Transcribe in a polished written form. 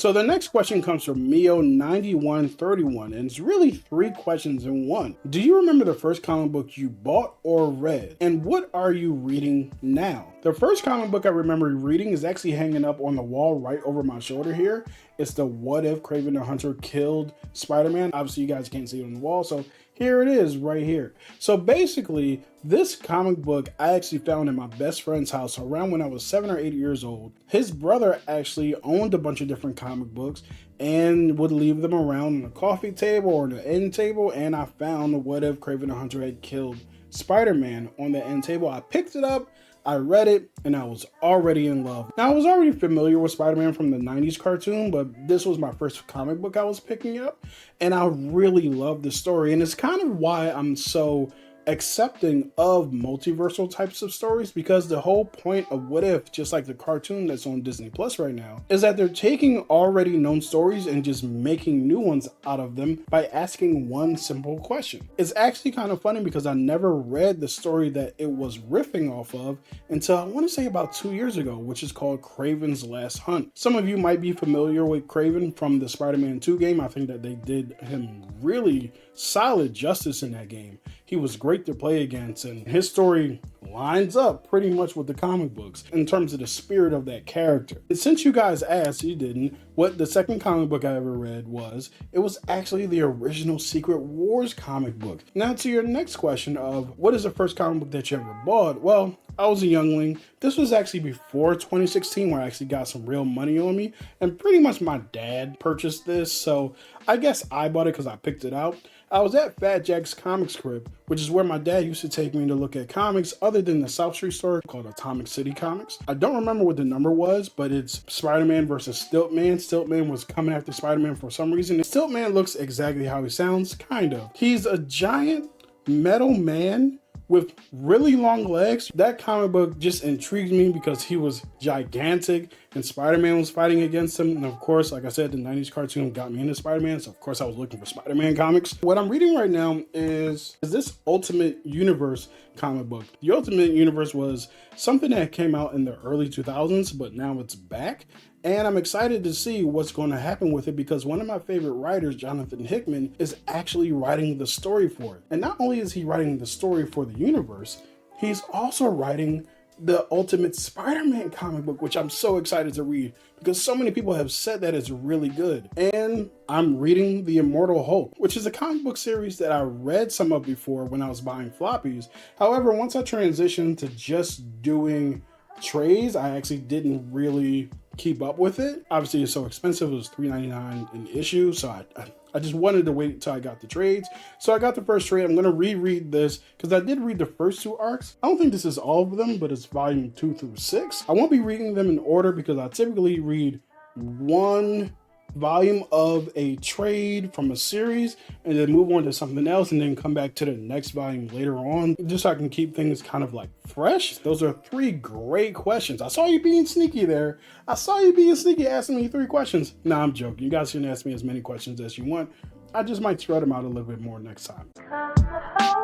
So the next question comes from Mio9131, and it's really 3 questions in one. Do you remember the first comic book you bought or read? And what are you reading now? The first comic book I remember reading is actually hanging up on the wall right over my shoulder here. It's the What If Kraven the Hunter Killed Spider-Man. Obviously you guys can't see it on the wall, so here it is right here. So basically, this comic book I actually found in my best friend's house around when I was 7 or 8 years old. His brother actually owned a bunch of different comic books and would leave them around on the coffee table or the end table, and I found What If Kraven the Hunter Had Killed Spider-Man on the end table. I picked it up, I read it, and I was already in love. Now, I was already familiar with Spider-Man from the 90s cartoon, but this was my first comic book I was picking up, and I really loved the story, and it's kind of why I'm so accepting of multiversal types of stories, because the whole point of What If, just like the cartoon that's on Disney Plus right now, is that they're taking already known stories and just making new ones out of them by asking one simple question. It's actually kind of funny because I never read the story that it was riffing off of until I want to say about 2 years ago, which is called Kraven's Last Hunt. Some of you might be familiar with Kraven from the Spider-Man 2 game. I think that they did him really solid justice in that game. He was great to play against, and his story lines up pretty much with the comic books in terms of the spirit of that character. And since you guys asked, you didn't, what the second comic book I ever read was, it was actually the original Secret Wars comic book. Now to your next question of what is the first comic book that you ever bought? Well, I was a youngling. This was actually before 2016 where I actually got some real money on me, and pretty much my dad purchased this, so I guess I bought it because I picked it out. I was at Fat Jack's Comics Crib, which is where my dad used to take me to look at comics other than the South Street store called Atomic City Comics. I don't remember what the number was, but it's Spider-Man versus Stiltman. Stiltman was coming after Spider-Man for some reason. Stiltman looks exactly how he sounds, kind of. He's a giant metal man with really long legs. That comic book just intrigued me because he was gigantic and Spider-Man was fighting against him. And of course, like I said, the 90s cartoon got me into Spider-Man, so of course I was looking for Spider-Man comics. What I'm reading right now is this Ultimate Universe comic book. The Ultimate Universe was something that came out in the early 2000s, but now it's back. And I'm excited to see what's going to happen with it because one of my favorite writers, Jonathan Hickman, is actually writing the story for it. And not only is he writing the story for the universe, he's also writing the Ultimate Spider-Man comic book, which I'm so excited to read because so many people have said that it's really good. And I'm reading The Immortal Hulk, which is a comic book series that I read some of before when I was buying floppies. However, once I transitioned to just doing trades, I actually didn't really keep up with it. Obviously, it's so expensive. It was $3.99 an issue, so I just wanted to wait until I got the trades. So I got the first trade. I'm going to reread this because I did read the first 2 arcs. I don't think this is all of them, but it's volume 2 through 6. I won't be reading them in order because I typically read one volume of a trade from a series and then move on to something else and then come back to the next volume later on, just so I can keep things kind of like fresh. Those are 3 great questions. I saw you being sneaky there. I saw you being sneaky asking me 3 questions. Nah, I'm joking. You guys can ask me as many questions as you want. I just might spread them out a little bit more next time.